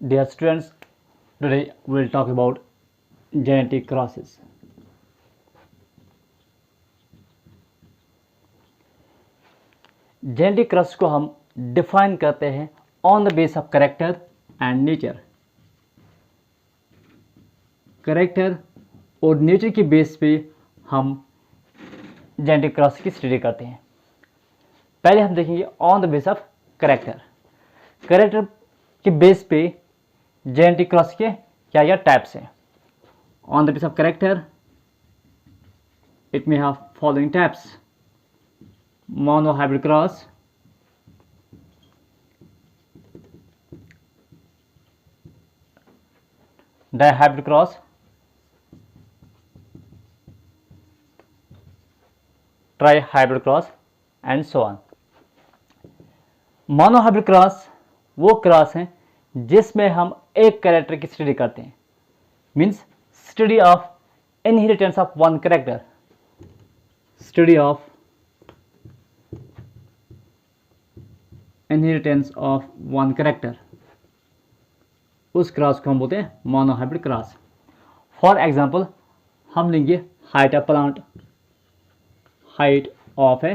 Dear students, today we will talk about genetic crosses. Genetic cross को हम define करते हैं on the base of character and nature. Character और nature की base पे हम जेनेटिक क्रॉस की स्टडी करते हैं। पहले हम देखेंगे on the base of character. Character के बेस पे जेनेटिक क्रॉस के क्या क्या टाइप्स हैं। On the base of character it may have following types: monohybrid cross, dihybrid cross, trihybrid cross and so on. Monohybrid cross वो cross हैं जिसमें हम एक कैरेक्टर की स्टडी करते हैं, means study of inheritance of one character, study of inheritance of one character, उस cross को हम बोलते हैं मोनोहाइब्रिड क्रॉस। फॉर एग्जांपल हम लेंगे height of plant, height of A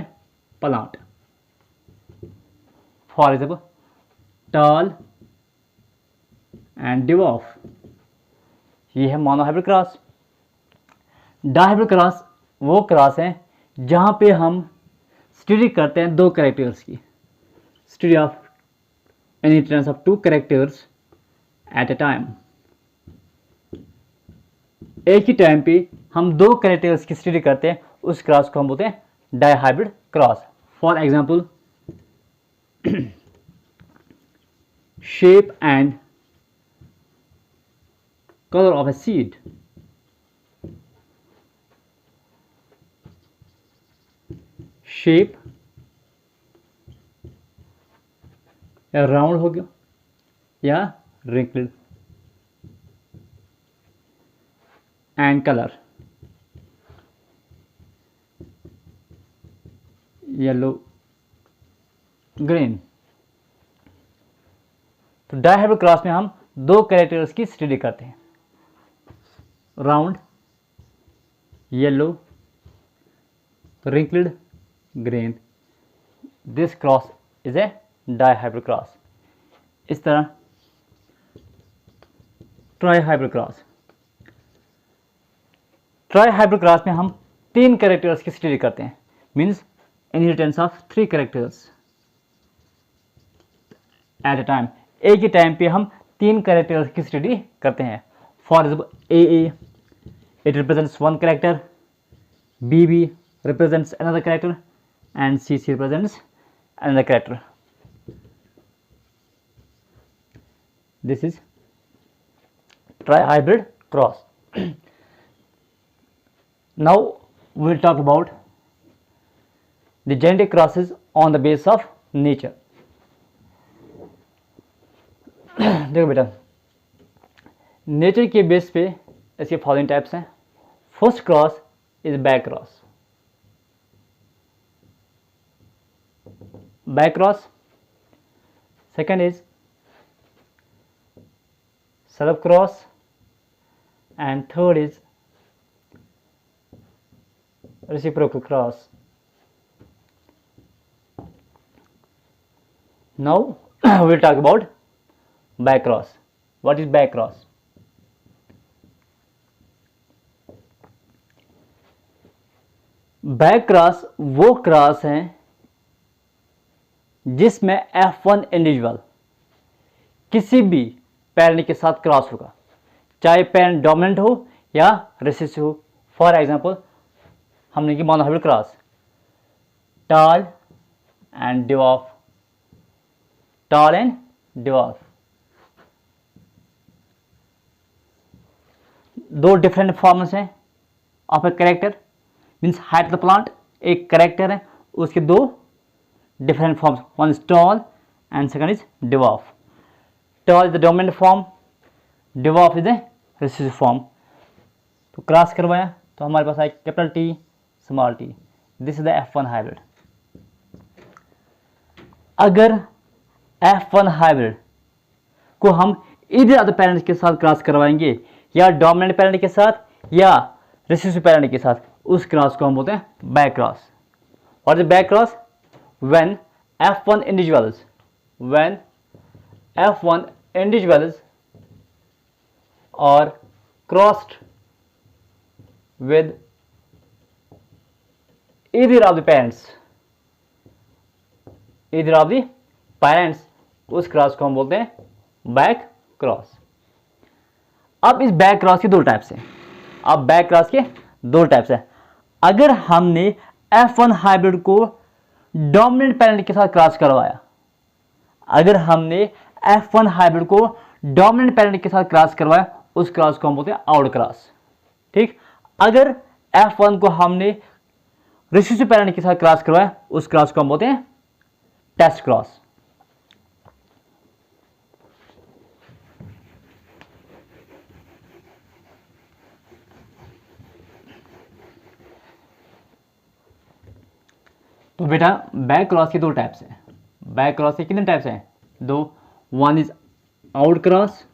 plant, for example tall and dwarf, ये है मोनोहाइब्रिड क्रॉस। डायहाइब्रिड क्रॉस वो क्रॉस है जहां पे हम स्टडी करते हैं दो कैरेक्टर्स की, study of inheritance of two characters at a time। एक ही टाइम पे हम दो कैरेक्टर्स की स्टडी करते हैं, उस क्रॉस को हम बोलते हैं dihybrid cross. For example shape and colour of a seed, shape या राउंड हो गया या wrinkled, and colour yellow green. तो डायहाइब्रिड क्रॉस में हम दो कैरेक्टर्स की स्टडी करते हैं, round yellow, wrinkled green. This cross is a dihybrid cross. इस तरह ट्राइहाइब्रिड क्रॉस, ट्राइहाइब्रिड क्रॉस में हम तीन कैरेक्टर्स की स्टडी करते हैं, means inheritance of three characters at a time. एक ही टाइम पे हम तीन कैरेक्टर्स की स्टडी करते हैं। For example A it represents one character, B represents another character and C represents another character. This is trihybrid cross. Now we will talk about the genetic crosses on the base of nature. देखो बेटा, nature के base पे इसके following types हैं। First cross is back cross, back cross. Second is self cross, and third is reciprocal cross. Now we will talk about back cross. What is back cross? Back cross वो cross है जिसमें F1 individual किसी भी parent के साथ cross होगा, चाहे parent dominant हो या रिसेसिव हो। फॉर एग्जांपल हमने की monohybrid cross, tall and dwarf, tall and dwarf, दो डिफरेंट फॉर्म्स हैं of a character, means height of the plant एक कैरेक्टर है, उसके दो different forms, one is tall and second is dwarf. Tall is the dominant form, dwarf is the recessive form। तो cross करवाया तो हमारे पास आए capital T small T, this is the F1 hybrid. अगर F1 हाइब्रिड को हम इधर other parents के साथ क्रॉस करवाएंगे, या डोमिनेंट पेरेंट के साथ या रिसेसिव पेरेंट के साथ, उस क्रॉस को हम बोलते हैं बैक क्रॉस। और the back cross when F1 individuals are crossed with either of the parents, उस क्रॉस को हम बोलते हैं बैक क्रॉस। अब इस बैक क्रॉस के दो टाइप्स हैं। अगर हमने F1 हाइब्रिड को डोमिनेंट पेरेंट के साथ क्रॉस करवाया, उस क्रॉस को हम बोलते हैं आउट क्रॉस। ठीक, अगर F1 को हमने रिसेसिव पेरेंट के साथ क्रॉस करवाया, उस क्रॉस को हम बोलते हैं टेस्ट क्रॉस। तो बेटा बैक क्रॉस के दो टाइप्स हैं। बैक क्रॉस के कितने टाइप्स हैं? दो। One is out cross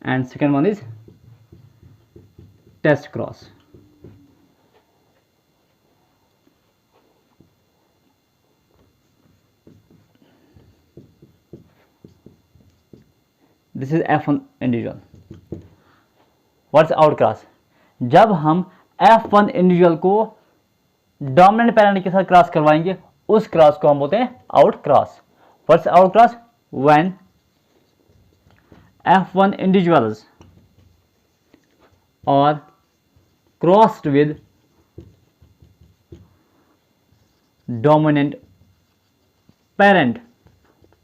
and second one is test cross. This is F1 individual. What's out cross? जब हम F1 इंडिविजुअल को डोमिनेंट पेरेंट के साथ क्रॉस करवाएंगे, उस क्रॉस को हम बोलते हैं out cross. What's out cross? When F1 individuals are crossed with dominant parent,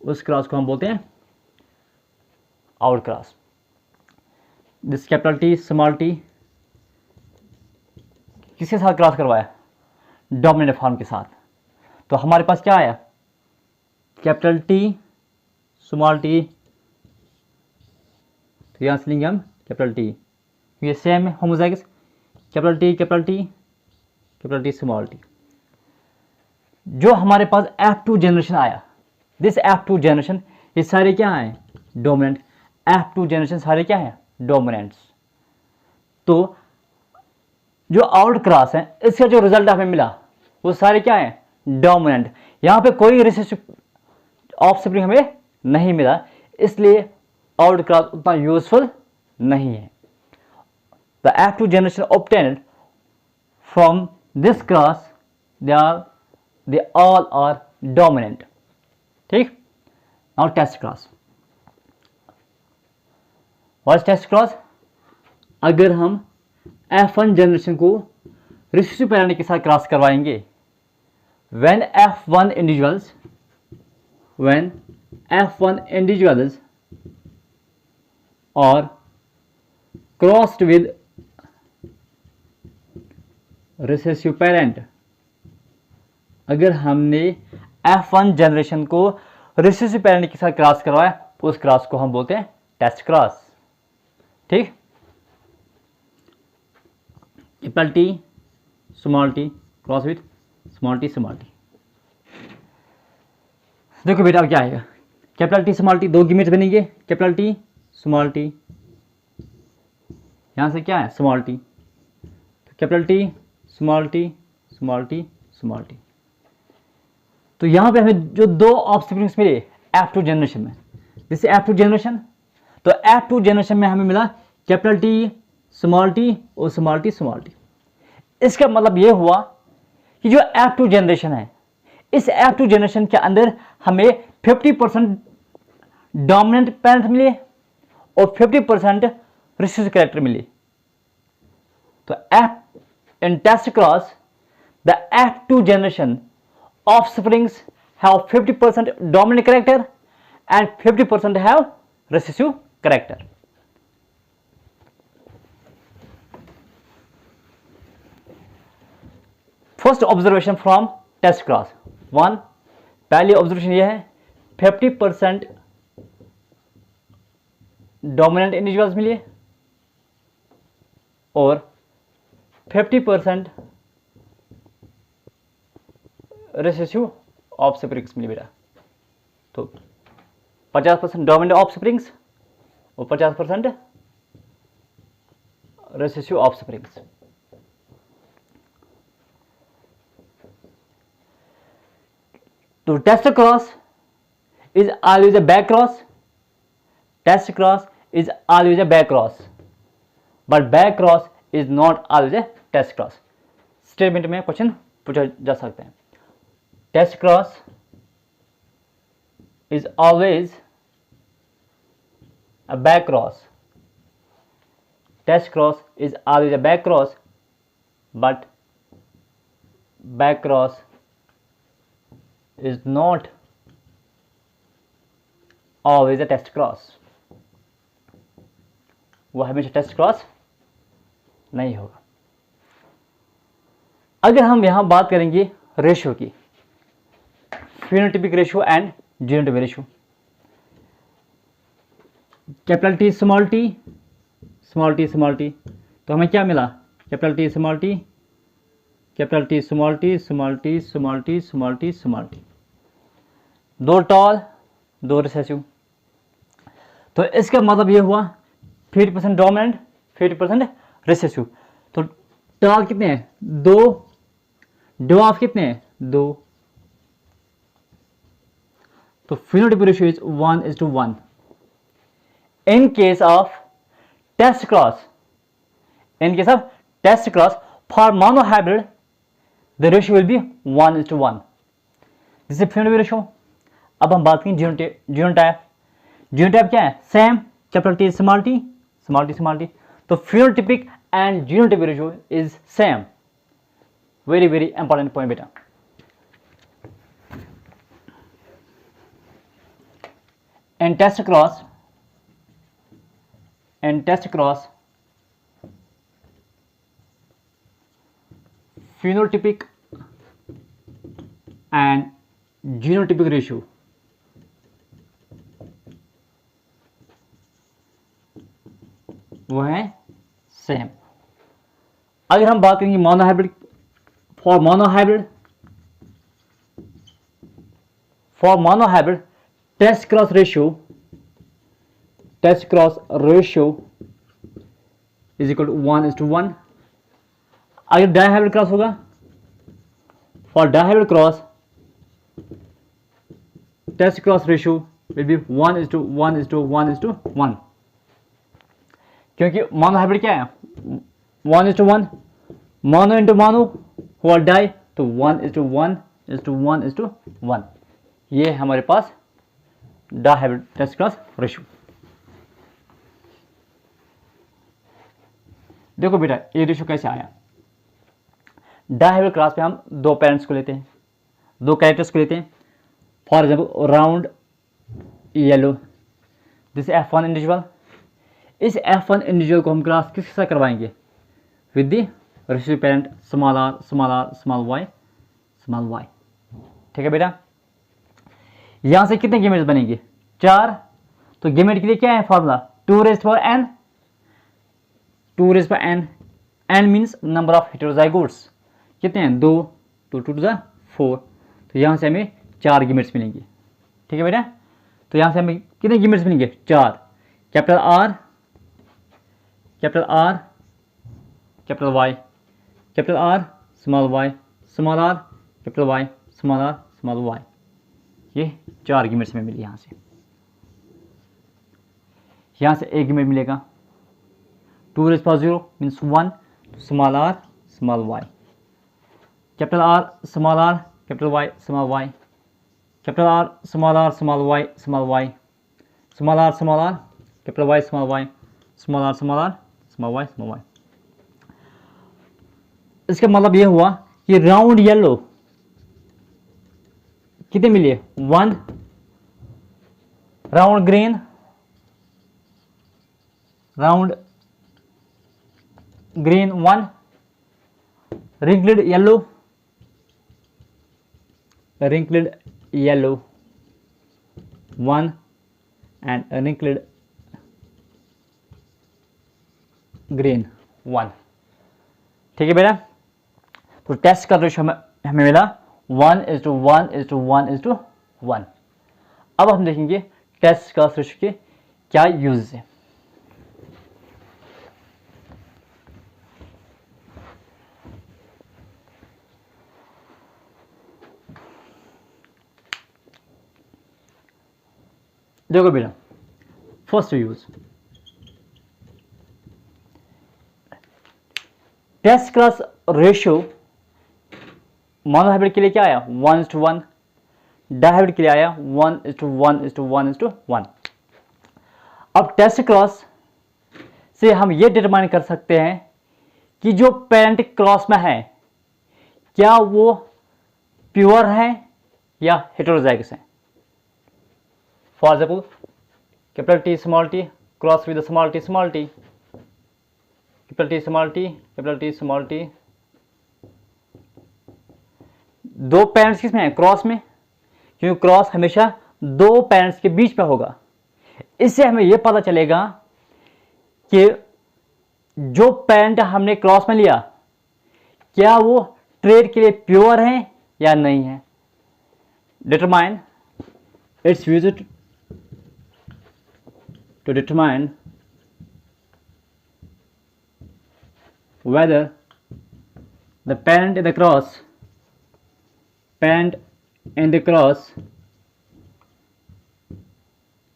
उस क्रॉस को हम बोलते हैं out cross. This capital T small t किसके साथ क्रॉस करवाया? डोमिनेंट फॉर्म के साथ। तो हमारे पास क्या आया? कैपिटल T स्मॉल t, तो यहां से लेंगे हम कैपिटल T, ये सेम है homozygous. Capital T small t। जो हमारे पास F2 जनरेशन आया, दिस F2 जनरेशन, ये सारे क्या हैं? डोमिनेंट। F2 जनरेशन सारे क्या हैं? डोमिनेंट्स। तो जो आउट क्रॉस है, इसका जो रिजल्ट हमें मिला वो सारे क्या है? डोमिनेंट। यहां पे कोई रिसेसिव ऑफस्प्रिंग हमें नहीं मिला, इसलिए आउट क्रॉस उतना यूजफुल नहीं है। The F2 generation obtained from this cross, they all are dominant। ठीक, now test cross. What is test cross? अगर हम F1 जनरेशन को रिसेसिव पेरेंट के साथ क्रॉस करवाएंगे, when F1 individuals are crossed with recessive parent, अगर हमने F1 generation को रिसेसिव पेरेंट के साथ क्रॉस करवाया, उस क्रॉस को हम बोलते हैं टेस्ट क्रॉस। ठीक, capital T small t cross with small t। देखो बेटा अब क्या आएगा? कैपिटल T स्मॉल t, दो गिमिट्स बनेंगे। कैपिटल T स्मॉल t, यहां से क्या है? Small t। Capital T small t। तो यहां पे हमें जो दो ऑफस्प्रिंग्स मिले F2 जनरेशन में, जैसे F2 जनरेशन, तो F2 जनरेशन में हमें मिला कैपिटल T स्मॉल t और स्मॉल t। इसका मतलब ये हुआ कि जो F2 जनरेशन है, इस F2 जनरेशन के अंदर हमें 50% डोमिनेंट पेरेंट मिले और 50% रिसेसिव कैरेक्टर मिले। तो in test cross, the F2 generation offsprings have 50% dominant character and 50% have recessive character। First observation from test cross. One, पहली ऑब्जर्वेशन यह है 50% डोमिनेंट इंडिविजुअल्स मिले और 50% रिसेसिव ऑफस्प्रिंग्स मिले बेटा। तो 50% डोमिनेंट ऑफस्प्रिंग्स और 50% रेसिड्यू ऑफ स्प्रिंग्स। तो test cross is always a back cross. Test cross is always a back cross, but back cross is not always a test cross. Statement में question पूछा जा सकते हैं। Test cross is always a back cross. Test cross is always a back cross, but back cross is not always a test cross. वो हमेशा test cross नहीं होगा। अगर हम यहां बात करेंगे रेशियो की, phenotypic ratio and genotypic ratio, capital T small T small T small T, तो हमें क्या मिला? Capital T small T, capital T small T small T small T small T small T, दो टॉल दो recessive. तो इसका मतलब ये हुआ 50% डोमिनेंट 50% रिसेसिव। तो टॉल कितने हैं? दो। ड्वार्फ कितने हैं? दो। तो phenotypic ratio is 1:1। In case of test cross, in case of test cross for monohybrid the ratio will be 1:1। This is phenotypic ratio. अब हम बात करें जीनोटाइप। जीनोटाइप क्या है? Same, capital T small T small T small T. तो phenotypic and genotypic ratio is same. Very very important point बेटा। In test cross phenotypic and genotypic ratio वो है सेम। अगर हम बात करेंगे monohybrid, for monohybrid test cross ratio is equal to 1:1। अगर dihybrid cross होगा, for dihybrid cross test cross ratio will be 1:1:1:1। क्योंकि मोनोहाइब्रिड क्या है? 1:1। मोनो इंटू मोनो हुआ डाई, तो 1:1:1:1। ये हमारे पास डाइहाइब्रिड टेस्ट क्रॉस रेशियो। देखो बेटा ये रेशियो कैसे आया। डाइहाइब्रिड क्रॉस पे हम दो पेरेंट्स को लेते हैं, दो कैरेक्टर्स को लेते हैं। For example round yellow, this F1 individual. इस F1 इंडिविजुअल को हम क्रॉस किसके साथ करवाएंगे? With the receive parent small r small r small y small y। ठीक है बेटा। यहां से कितने गेमेट्स बनेंगे? 4। तो गेमेट के लिए क्या है formula? 2n। 2n means number of heterozygotes कितने हैं? 2। 2 2 4। तो यहां से हमें 4 गेमेट्स मिलेंगे। ठीक है बेटा। तो यहां से हमें कितने गेमेट्स मिलेंगे? 4। Capital R capital Y, capital R small y small r capital Y small r small y। ये 4 गेमेट्स में मिली। यहां से एक गेमेट मिलेगा 2⁻0 means 1 small r small y, capital R small r capital Y small y, capital R small r small y small y, small r small r capital Y small y small r small r small y small y। इसका मतलब यह हुआ कि round yellow कितने मिले? 1। Round green round green 1। Wrinkled yellow 1 and wrinkled green 1। ठीक है बेटा। तो टेस्ट का रेशियो हमें मिला 1:1:1:1। अब हम देखेंगे टेस्ट का रेशियो के क्या यूज है। देखो बेटा, first use test class ratio monohybrid के लिए क्या आया 1:1, डायहाइब्रिड के लिए आया 1:1:1:1। अब टेस्ट क्लास से हम ये डिटरमाइन कर सकते हैं कि जो पेरेंट क्लास में है क्या वो प्योर है या हेटेरोजाइगस है। For example capital T small T cross with small T, capital T small T, capital T small T, दो पेरेंट्स किस में है, क्रॉस में, क्योंकि क्रॉस हमेशा दो पेरेंट्स के बीच में होगा। इससे हमें यह पता चलेगा कि जो पेरेंट हमने क्रॉस में लिया क्या वो ट्रेड के लिए प्योर है या नहीं है। Determine it's used to determine whether the parent in the cross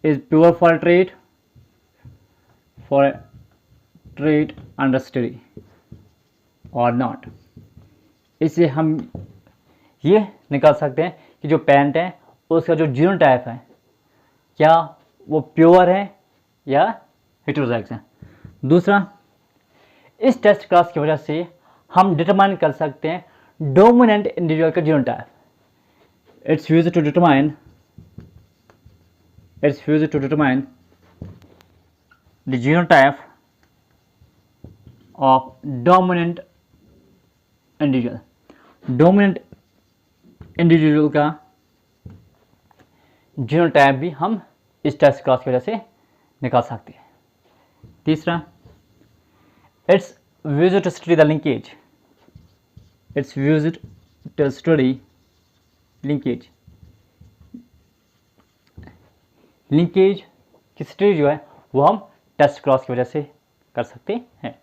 is pure for trade under study or not। इससे हम ये निकाल सकते हैं कि जो पेरेंट है उसका जो जीनोटाइप है क्या वो प्योर है या हेटेरोजाइगस है। दूसरा, इस टेस्ट क्लास की वजह से हम डिटरमाइन कर सकते हैं डोमिनेंट इंडिविजुअल का genotype. It's used to determine the genotype of dominant individual का जीनोटाइप भी हम इस टेस्ट क्लास की वजह से निकाल सकते हैं। तीसरा, it's used to study the linkage। It's used to study linkage। Linkage की स्टडी जो है वो हम टेस्ट क्लास की वजह से कर सकते हैं।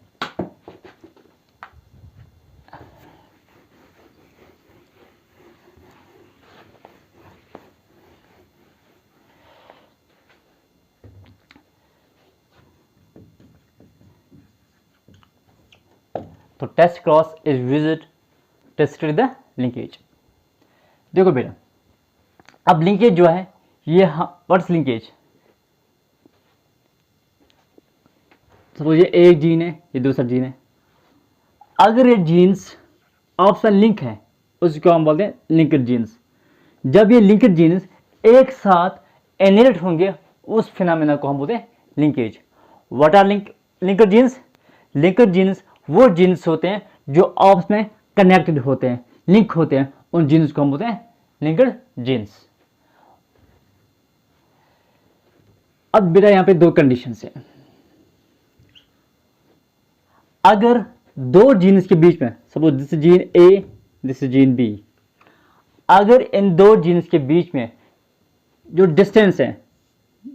तो test cross is used to study the linkage. देखो बेटा, अब लिंकेज जो है ये व्हाट्स लिंकेज, सपोज ये एक जीन है ये दूसरा जीन है, अगर ये जीन्स आपस में लिंक है उसको हम बोलते हैं लिंक्ड जीन्स। जब ये लिंक्ड जीन्स एक साथ इनहेरिट होंगे उस फिनोमेना को हम बोलते हैं linkage. What are linked genes? Linked genes वो जीन्स होते हैं जो आपस में कनेक्टेड होते हैं, लिंक होते हैं, उन जीन्स को हम बोलते हैं लिंक्ड जीन्स। अब बेटा यहां पे दो कंडीशंस है। अगर दो जीन्स के बीच में, suppose this is gene A, this is gene B, अगर इन दो जीन्स के बीच में जो डिस्टेंस है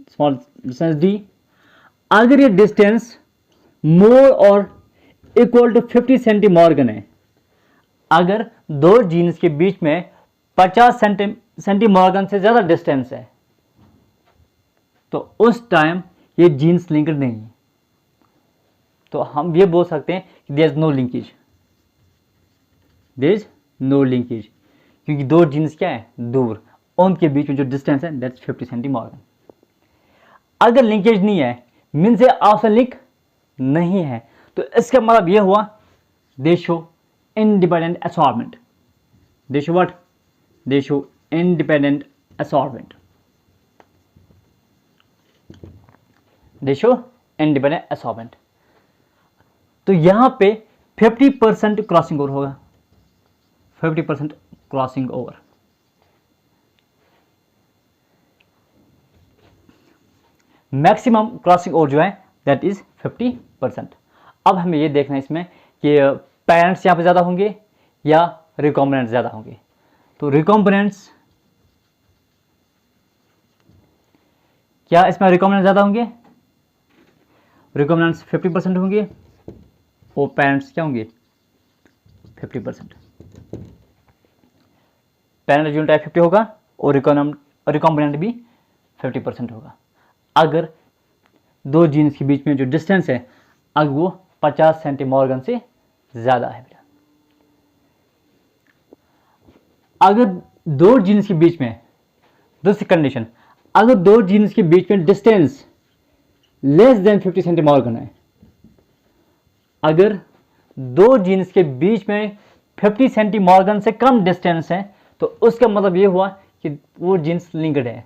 स्मॉल डिस्टेंस डी, अगर ये डिस्टेंस मोर और इक्वल टू 50 सेंटीमॉर्गन है, अगर दो जीन्स के बीच में 50 सेंटीमॉर्गन से ज्यादा डिस्टेंस है तो उस टाइम ये जीन्स लिंक्ड नहीं है। तो हम ये बोल सकते हैं कि there is no linkage, there is no linkage, क्योंकि दो जीन्स क्या है दूर, उनके बीच में जो डिस्टेंस है दैट्स 50 सेंटीमॉर्गन। अगर लिंकेज नहीं है मीन्स आपस में लिंक नहीं है, तो इसका मतलब यह हुआ they show independent assortment. They show what? They show independent assortment. They show independent assortment. तो यहां पे 50% क्रॉसिंग ओवर होगा, 50% crossing over. Maximum crossing over जो है दैट इज 50%। अब हमें ये देखना है इसमें कि पेरेंट्स यहाँ पे ज़्यादा होंगे या रिकॉम्बिनेंट्स ज़्यादा होंगे। तो रिकॉम्बिनेंट्स, क्या इसमें रिकॉम्बिनेंट्स ज़्यादा होंगे? रिकॉम्बिनेंट्स 50% होंगे और पेरेंट्स क्या होंगे 50%। पेरेंट जीनोटाइप 50 होगा और रिकॉम्बिनेंट भी 50% होगा। अगर दो जीन्स के बीच में जो डिस्टेंस है अगर वो 50 सेंटीमॉर्गन से ज़्यादा है बेटा। अगर दो जीन्स के बीच में, दूसरी कंडीशन, अगर दो जीन्स के बीच में डिस्टेंस लेस देन 50 सेंटीमॉर्गन है, अगर दो जीन्स के बीच में 50 सेंटीमॉर्गन से कम डिस्टेंस है तो उसका मतलब ये हुआ कि वो जीन्स लिंक्ड है,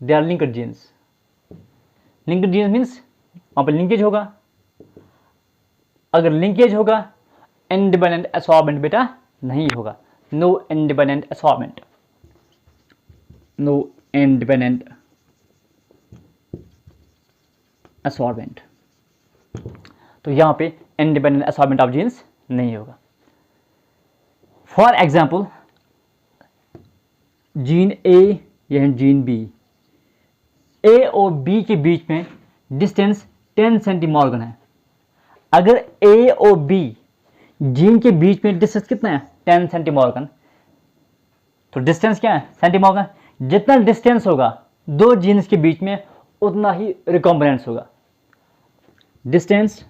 they are linked genes. Linked genes means वहां पर लिंकेज होगा। अगर लिंकेज होगा इंडिपेंडेंट असॉर्बेंट बेटा नहीं होगा, नो इंडिपेंडेंट असॉर्बेंट, नो इंडिपेंडेंट असॉर्बेंट। तो यहां पे इंडिपेंडेंट असॉर्बेंट ऑफ जीन्स नहीं होगा। फॉर एग्जाम्पल जीन ए या जीन बी, ए और बी के बीच में डिस्टेंस 10 सेंटीमॉर्गन है। अगर ए और बी जीन के बीच में डिस्टेंस कितना है 10 सेंटीमॉर्गन, तो डिस्टेंस क्या है सेंटीमॉर्गन। जितना डिस्टेंस होगा दो जीन्स के बीच में उतना ही रिकॉम्बिनेंस होगा। Distance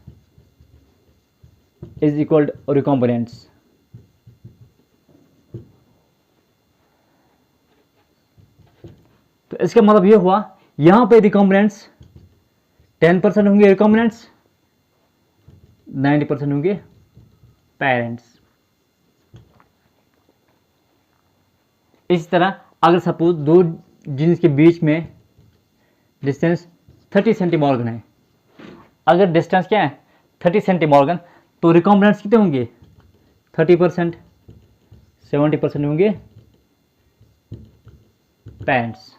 is equal to recombinants. तो इसका मतलब यह हुआ यहां पे रिकॉम्बिनेंट्स 10% होंगे, रिकॉम्बिनेंट्स 90% होंगे पेरेंट्स। इस तरह अगर सपोज दो जीन्स के बीच में डिस्टेंस 30 सेंटीमॉर्गन है, अगर डिस्टेंस क्या है 30 सेंटीमॉर्गन तो रिकॉम्बिनेंट्स कितने होंगे 30%, 70% होंगे parents.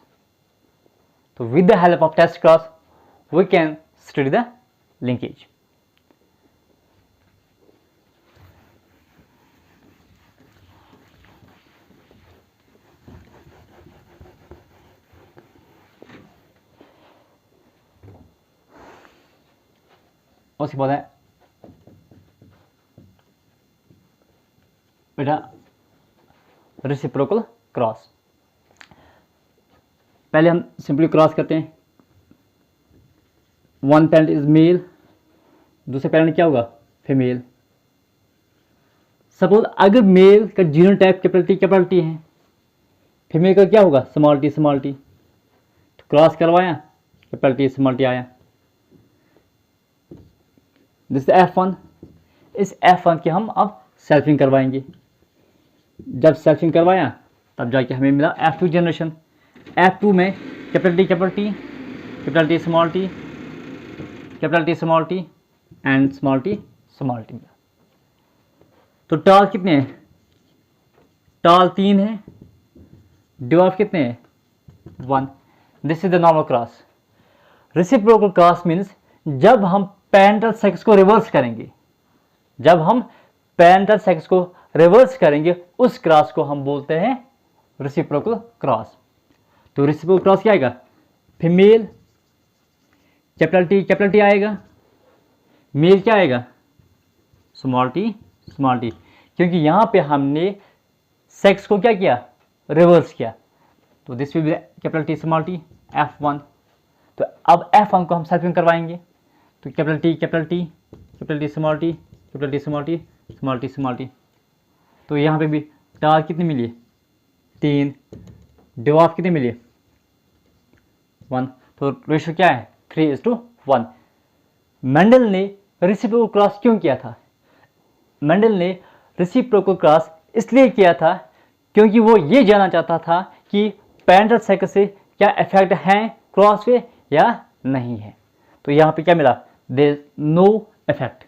So with the help of test cross, we can study the linkage. उसके बाद है बेटा रेसिप्रोकल क्रॉस। पहले हम सिंपली क्रॉस करते हैं। वन पेरेंट इज मेल, दूसरे पेरेंट क्या होगा फीमेल। सपोज अगर मेल का जीनोटाइप कैपिटल टी है, फीमेल का क्या होगा स्मॉल टी, तो क्रॉस करवाया कैपिटल टी स्मॉल टी आया। दिस F1, इस F1 की हम अब सेल्फिंग करवाएंगे। जब सेल्फिंग करवाया तब जाके हमें मिला F2 जनरेशन। F2 में capital T small T and small T. तो टॉल कितने हैं, टॉल 3 है, ड्वार्फ कितने हैं 1। This is the normal cross. Reciprocal cross means जब हम पैरेंटल सेक्स को रिवर्स करेंगे, उस क्रॉस को हम बोलते हैं रेसिप्रोकल क्रॉस। तो रेसिप्रोकल क्रॉस क्या आएगा, फीमेल कैपिटल टी आएगा, मेल क्या आएगा स्मॉल टी, क्योंकि यहां पे हमने सेक्स को क्या किया रिवर्स किया। तो this will be capital T small T F1। तो अब F1 को हम सेल्फिंग करवाएंगे। तो कैपिटल टी स्मॉल टी। तो यहाँ पे भी टार कितनी मिली 3, ड्वार्फ कितनी मिली 1। तो रेशियो क्या है 3:1। मेंडल ने रेसिप्रोकल क्रॉस क्यों किया था, मेंडल ने रेसिप्रोकल क्रॉस इसलिए किया था क्योंकि वो ये जानना चाहता था कि पैरेंटल सेक्स से क्या इफेक्ट है क्रॉस पे या नहीं है। तो यहाँ पे क्या मिला, देयर इज नो इफेक्ट,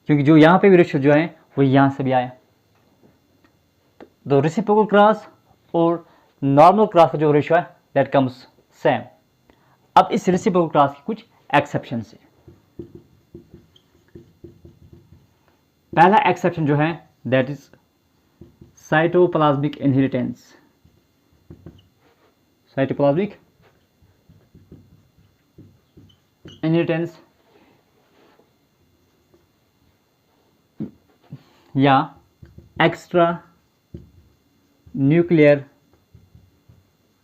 क्योंकि जो यहाँ पे भी रेशियो जो है वो यहाँ से भी आया। तो रेसिप्रोकल क्रॉस और नॉर्मल क्रॉस का जो रेशियो है दैट कम्स सेम। अब इस रेसिप्रोकल क्रॉस की कुछ एक्सेप्शन है। पहला एक्सेप्शन जो है that is cytoplasmic inheritance. Cytoplasmic inheritance या extra nuclear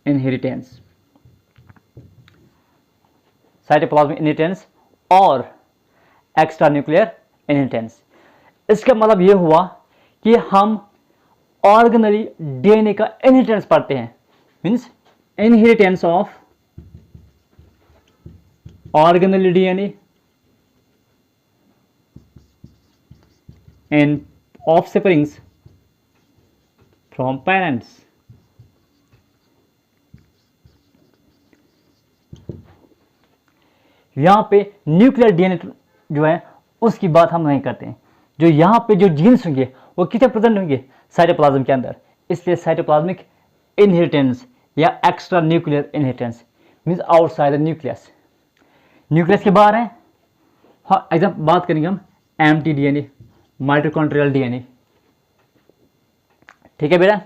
inheritance. Cytoplasmic inheritance और एक्स्ट्रा न्यूक्लियर इनहेरिटेंस। इसका मतलब ये हुआ कि हम ऑर्गेनली डीएनए का इनहेरिटेंस पढ़ते हैं, means inheritance of organelle DNA in offsprings from parents। यहां पे न्यूक्लियर डीएनए जो है उसकी बात हम नहीं करते हैं। जो यहां पे जो जीन्स होंगे वो कितने प्रेजेंट होंगे, साइटोप्लाज्म के अंदर। इसलिए साइटोप्लाज्मिक इनहेरिटेंस या extra nuclear inheritance means outside the nucleus. Nucleus के बाहर है। हाँ, एग्जाम बात करेंगे हम एम्प्टी डीएनए, माइटोकॉन्ड्रियल डीएनए। ठीक है बेटा।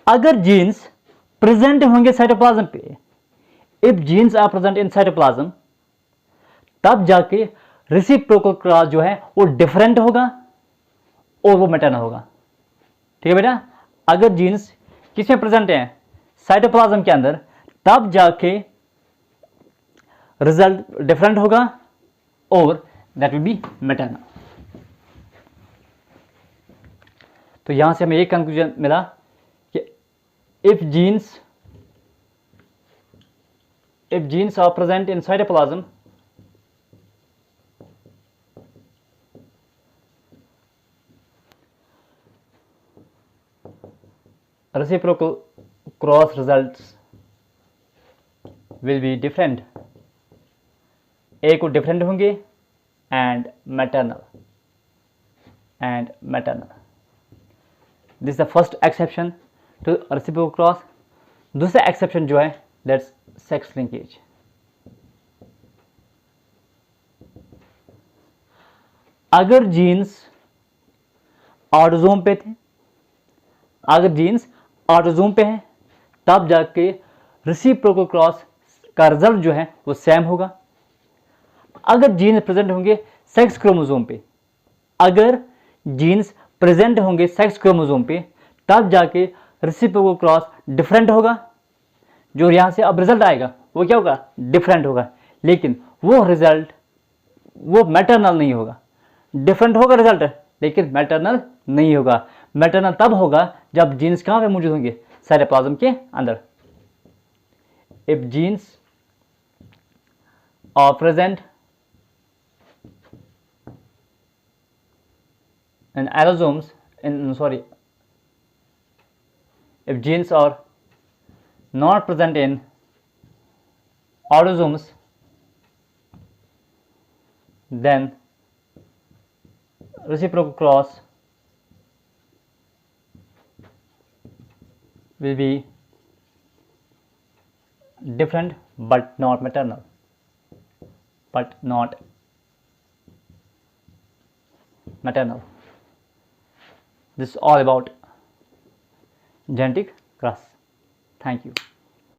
अगर जीन्स प्रेजेंट होंगे साइटोप्लाज्म पे, if genes are present in cytoplasm, तब जाके रेसिप्रोकल क्रॉस जो है वो डिफरेंट होगा और वो मैटरनल होगा। ठीक है बेटा। अगर जीन्स किसमें प्रेजेंट है, साइटोप्लाज्म के अंदर, तब जाके रिजल्ट डिफरेंट होगा और दैट विल बी मैटरनल। तो यहां से हमें एक कंक्लूजन मिला कि if genes are present in cytoplasm, reciprocal cross results will be different। एक को डिफरेंट होंगे and maternal this the first exception to reciprocal cross. दूसरा एक्सेप्शन जो है दैट्स सेक्स लिंकेज। अगर जीन्स ऑटोसोम पे थे, अगर जीन्स ऑटोसोम पे है, तब जाके रेसिप्रोकल क्रॉस का रिजल्ट जो है वो सेम होगा। अगर जीन्स प्रेजेंट होंगे सेक्स क्रोमोसोम पे, अगर जीन्स प्रेजेंट होंगे सेक्स क्रोमोसोम पे, तब जाके रेसिप्रोकल क्रॉस डिफरेंट होगा। जो यहां से अब रिजल्ट आएगा वो क्या होगा, डिफरेंट होगा। लेकिन वो रिजल्ट वो मैटरनल नहीं होगा। डिफरेंट होगा रिजल्ट लेकिन मैटरनल नहीं होगा। मैटरनल तब होगा जब जीन्स कहां पे मौजूद होंगे, साइटोप्लाज्म के अंदर। If genes are present in allosomes, if genes are not present in autosomes, then reciprocal cross will be different but not maternal, This is all about genetic cross. Thank you.